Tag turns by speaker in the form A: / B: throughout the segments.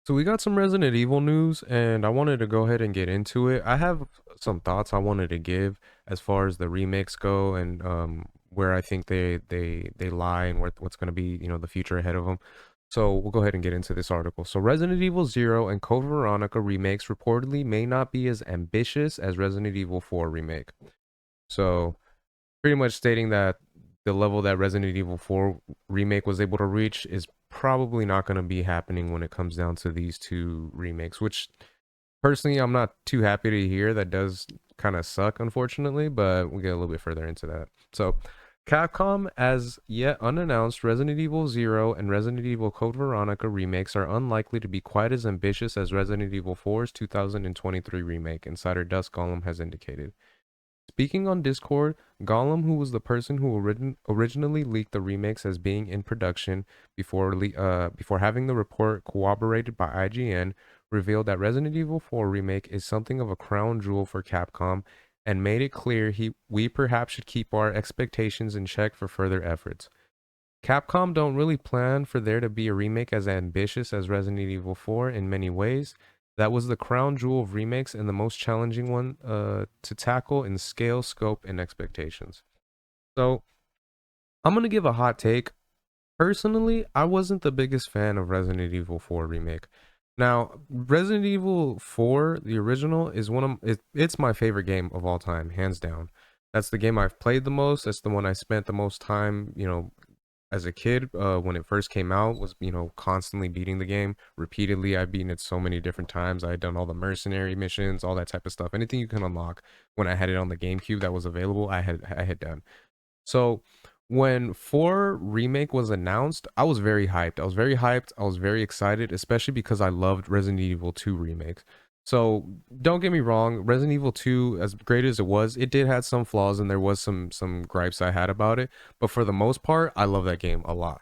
A: So we got some Resident Evil news, and I wanted to go ahead and get into it. I have some thoughts I wanted to give as far as the remakes go, and where I think they lie, and what's going to be the future ahead of them. So we'll go ahead and get into this article. So Resident Evil Zero and Code Veronica remakes reportedly may not be as ambitious as Resident Evil 4 remake. So pretty much stating that the level that Resident Evil 4 remake was able to reach is probably not going to be happening when it comes down to these two remakes, which personally I'm not too happy to hear. That does kind of suck, unfortunately, but we'll get a little bit further into that. So Capcom, as yet unannounced, Resident Evil 0 and Resident Evil Code Veronica remakes are unlikely to be quite as ambitious as Resident Evil 4's 2023 remake, Insider Dust Golem has indicated. Speaking on Discord, Gollum, who was the person who originally leaked the remakes as being in production before having the report corroborated by IGN, revealed that Resident Evil 4 remake is something of a crown jewel for Capcom and made it clear we perhaps should keep our expectations in check for further efforts. Capcom don't really plan for there to be a remake as ambitious as Resident Evil 4 in many ways. That was the crown jewel of remakes and the most challenging one to tackle in scale, scope, and expectations. So I'm gonna give a hot take. Personally, I wasn't the biggest fan of Resident Evil 4 remake. Now, Resident Evil 4, the original, is it's my favorite game of all time, hands down. That's the game I've played the most. That's the one I spent the most time, as a kid, when it first came out, was constantly beating the game repeatedly. I've beaten it so many different times. I had done all the mercenary missions, all that type of stuff. Anything you can unlock when I had it on the GameCube that was available, I had done. So when 4 remake was announced, I was very hyped. I was very hyped. I was very excited, especially because I loved Resident Evil 2 remakes. So don't get me wrong, Resident Evil 2, as great as it was, it did have some flaws and there was some gripes I had about it. But for the most part, I love that game a lot.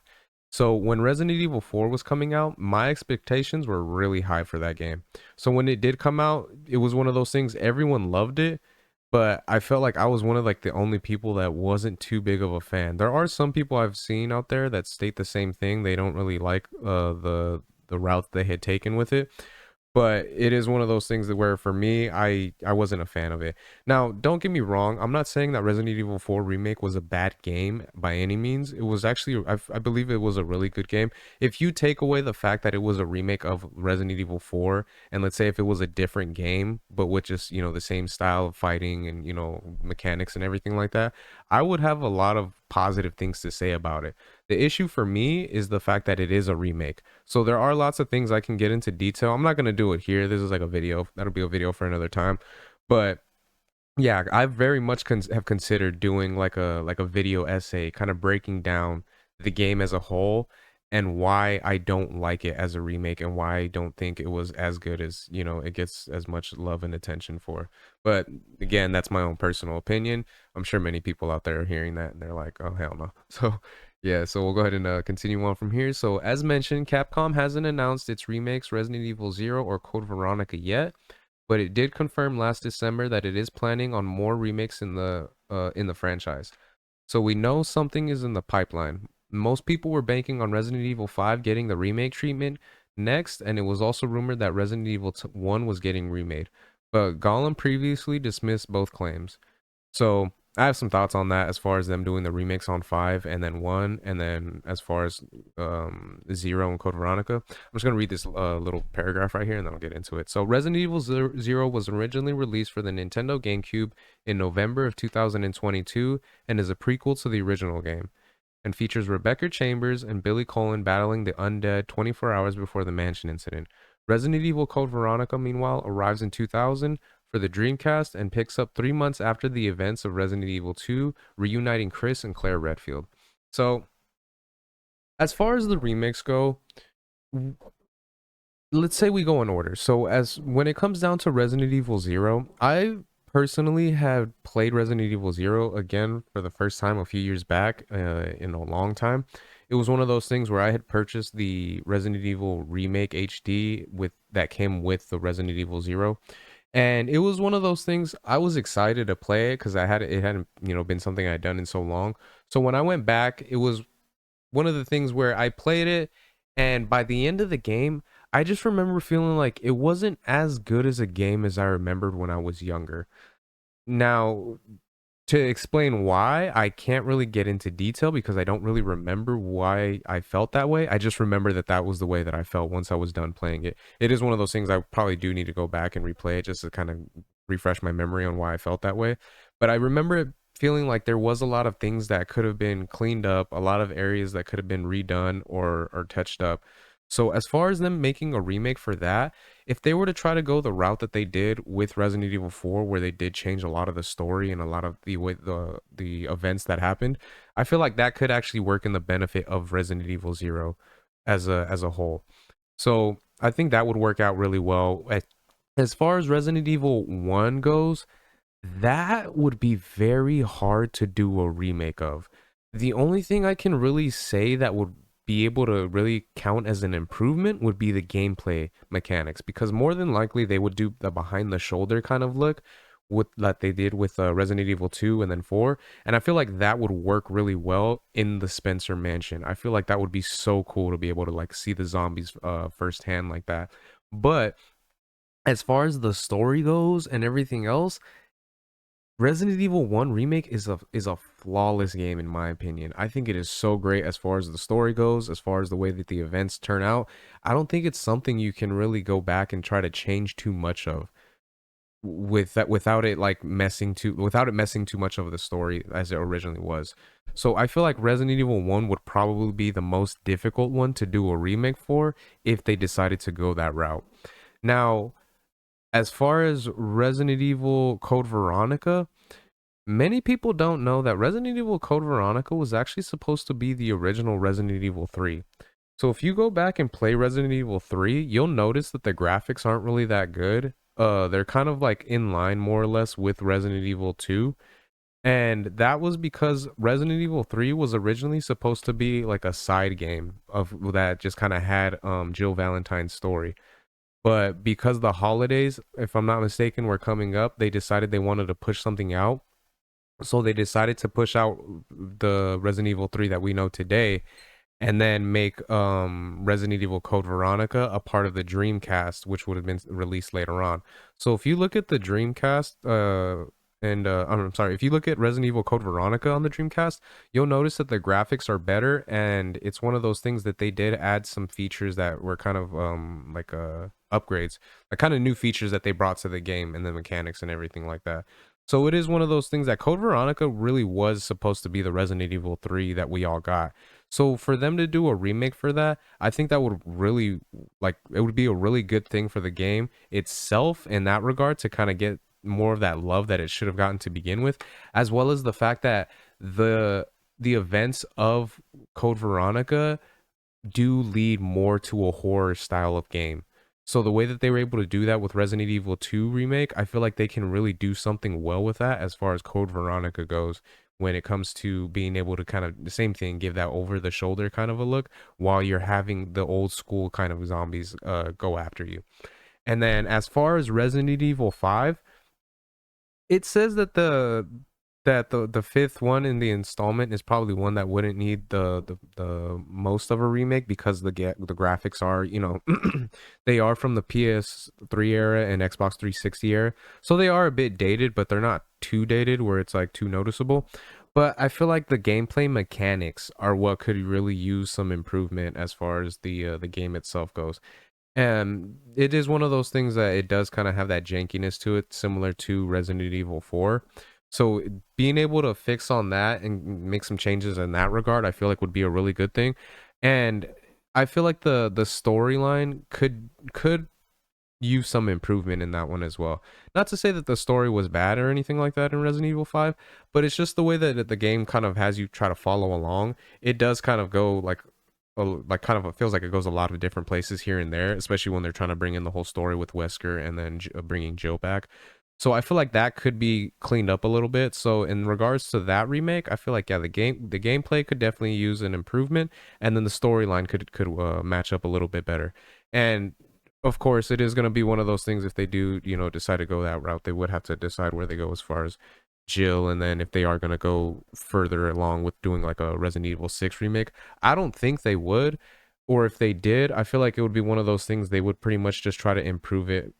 A: So when Resident Evil 4 was coming out, my expectations were really high for that game. So when it did come out, it was one of those things everyone loved it, but I felt like I was one of like the only people that wasn't too big of a fan. There are some people I've seen out there that state the same thing. They don't really like the route they had taken with it, but it is one of those things that where for me I wasn't a fan of it. Now don't get me wrong, I'm not saying that Resident Evil 4 remake was a bad game by any means. It was actually, I believe it was a really good game. If you take away the fact that it was a remake of Resident Evil 4, and let's say if it was a different game but with just the same style of fighting and mechanics and everything like that, I would have a lot of positive things to say about it. The issue for me is the fact that it is a remake. So there are lots of things I can get into detail. I'm not going to do it here. This is like a video. That'll be a video for another time. But yeah, I very much have considered doing like a video essay kind of breaking down the game as a whole and why I don't like it as a remake and why I don't think it was as good as, it gets as much love and attention for. But again, that's my own personal opinion. I'm sure many people out there are hearing that and they're like, "Oh hell no." So yeah, so we'll go ahead and continue on from here. So as mentioned, Capcom hasn't announced its remakes Resident Evil 0 or Code Veronica yet, but it did confirm last December that it is planning on more remakes in the franchise. So we know something is in the pipeline. Most people were banking on Resident Evil 5 getting the remake treatment next, and it was also rumored that Resident Evil 1 was getting remade. But Gollum previously dismissed both claims. So I have some thoughts on that as far as them doing the remix on 5 and then 1, and then as far as 0 and Code Veronica. I'm just going to read this little paragraph right here and then I'll get into it. So Resident Evil 0 was originally released for the Nintendo GameCube in November of 2022 and is a prequel to the original game, and features Rebecca Chambers and Billy Cullen battling the undead 24 hours before the mansion incident. Resident Evil Code Veronica, meanwhile, arrives in 2000 for the Dreamcast and picks up 3 months after the events of Resident Evil 2, reuniting Chris and Claire Redfield. So, as far as the remakes go, let's say we go in order. So, as when it comes down to Resident Evil 0, I personally have played Resident Evil 0 again for the first time a few years back in a long time. It was one of those things where I had purchased the Resident Evil Remake HD with that came with the Resident Evil 0. And it was one of those things I was excited to play it because it hadn't been something I'd done in so long. So when I went back, it was one of the things where I played it, and by the end of the game, I just remember feeling like it wasn't as good as a game as I remembered when I was younger. Now, to explain why, I can't really get into detail because I don't really remember why I felt that way. I just remember that that was the way that I felt once I was done playing it. It is one of those things I probably do need to go back and replay it just to kind of refresh my memory on why I felt that way. But I remember it feeling like there was a lot of things that could have been cleaned up, a lot of areas that could have been redone or touched up. So as far as them making a remake for that, if they were to try to go the route that they did with Resident Evil 4, where they did change a lot of the story and a lot of the way the events that happened, I feel like that could actually work in the benefit of Resident Evil 0 as a whole. So I think that would work out really well. As far as Resident Evil 1 goes, that would be very hard to do a remake of. The only thing I can really say that would be able to really count as an improvement would be the gameplay mechanics, because more than likely they would do the behind the shoulder kind of look with that they did with Resident Evil 2 and then 4, and I feel like that would work really well in the Spencer Mansion. I feel like that would be so cool to be able to like see the zombies firsthand like that. But as far as the story goes and everything else, Resident Evil 1 Remake is a flawless game in my opinion. I think it is so great as far as the story goes, as far as the way that the events turn out. I don't think it's something you can really go back and try to change too much of with that without it messing too much of the story as it originally was. So I feel like Resident Evil 1 would probably be the most difficult one to do a remake for if they decided to go that route. Now, as far as Resident Evil Code Veronica, many people don't know that Resident Evil Code Veronica was actually supposed to be the original Resident Evil 3. So if you go back and play Resident Evil 3, you'll notice that the graphics aren't really that good. They're kind of like in line more or less with Resident Evil 2. And that was because Resident Evil 3 was originally supposed to be like a side game of that just kind of had Jill Valentine's story. But because the holidays, if I'm not mistaken, were coming up, they decided they wanted to push something out, so they decided to push out the Resident Evil 3 that we know today and then make Resident Evil Code Veronica a part of the Dreamcast, which would have been released later on. So if you look at the Dreamcast, I'm sorry, if you look at Resident Evil Code Veronica on the Dreamcast, you'll notice that the graphics are better, and it's one of those things that they did add some features that were kind of upgrades, like kind of new features that they brought to the game and the mechanics and everything like that. So it is one of those things that Code Veronica really was supposed to be the Resident Evil 3 that we all got. So for them to do a remake for that, I think that would really it would be a really good thing for the game itself in that regard to kind of get more of that love that it should have gotten to begin with, as well as the fact that the the events of Code Veronica do lead more to a horror style of game. So the way that they were able to do that with Resident Evil 2 remake, I feel like they can really do something well with that as far as Code Veronica goes when it comes to being able to kind of the same thing, give that over the shoulder kind of a look while you're having the old school kind of zombies go after you. And then as far as Resident Evil 5, it says that the fifth one in the installment is probably one that wouldn't need the most of a remake because the graphics are, they are from the PS3 era and Xbox 360 era, so they are a bit dated, but they're not too dated where it's like too noticeable. But I feel like the gameplay mechanics are what could really use some improvement as far as the game itself goes. And it is one of those things that it does kind of have that jankiness to it, similar to Resident Evil 4. So being able to fix on that and make some changes in that regard, I feel like would be a really good thing. And I feel like the storyline could use some improvement in that one as well. Not to say that the story was bad or anything like that in Resident Evil 5, but it's just the way that the game kind of has you try to follow along. It does kind of go like kind of it feels like it goes a lot of different places here and there, especially when they're trying to bring in the whole story with Wesker and then bringing Jill back. So I feel like that could be cleaned up a little bit. So in regards to that remake, I feel like yeah, the gameplay could definitely use an improvement, and then the storyline could match up a little bit better. And of course, it is going to be one of those things if they do decide to go that route, they would have to decide where they go as far as Jill, and then if they are going to go further along with doing like a Resident Evil 6 remake. I don't think they would, Or if they did, I feel like it would be one of those things they would pretty much just try to improve it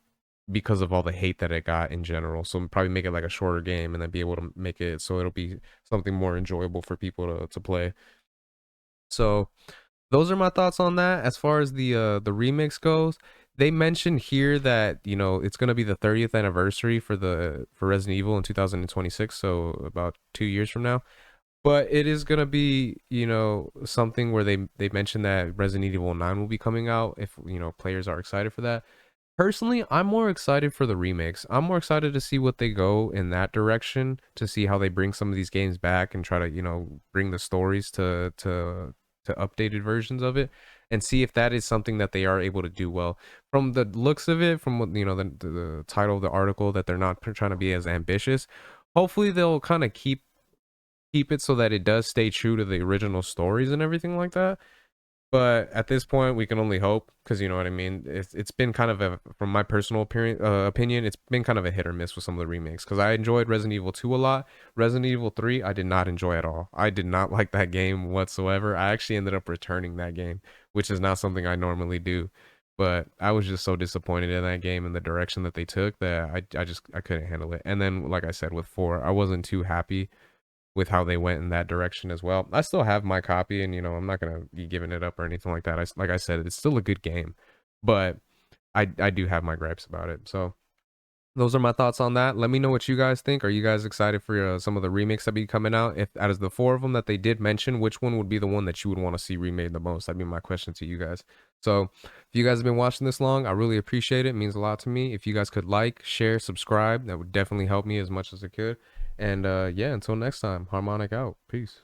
A: because of all the hate that it got in general. So probably make it like a shorter game and then be able to make it so it'll be something more enjoyable for people to play. So those are my thoughts on that. As far as the remix goes, they mentioned here that it's gonna be the 30th anniversary for Resident Evil in 2026, so about 2 years from now. But it is gonna be something where they mentioned that Resident Evil 9 will be coming out if players are excited for that. Personally, I'm more excited for the remakes. I'm more excited to see what they go in that direction, to see how they bring some of these games back and try to, bring the stories to updated versions of it and see if that is something that they are able to do well. From the looks of it, from what, the title of the article that they're not trying to be as ambitious. Hopefully they'll kind of keep it so that it does stay true to the original stories and everything like that. But at this point, we can only hope because you know what I mean. It's been kind of from my personal opinion, it's been kind of a hit or miss with some of the remakes. Because I enjoyed Resident Evil 2 a lot. Resident Evil 3, I did not enjoy at all. I did not like that game whatsoever. I actually ended up returning that game, which is not something I normally do. But I was just so disappointed in that game and the direction that they took that I couldn't handle it. And then, like I said, with 4, I wasn't too happy with how they went in that direction as well. I still have my copy, and I'm not gonna be giving it up or anything like that. Like I said, it's still a good game, but I do have my gripes about it. So those are my thoughts on that. Let me know what you guys think. Are you guys excited for some of the remakes that be coming out? If out of the 4 of them that they did mention, which one would be the one that you would want to see remade the most? That'd be my question to you guys. So if you guys have been watching this long, I really appreciate it. It means a lot to me. If you guys could like, share, subscribe, that would definitely help me as much as it could. And yeah, until next time, Harmonic out. Peace.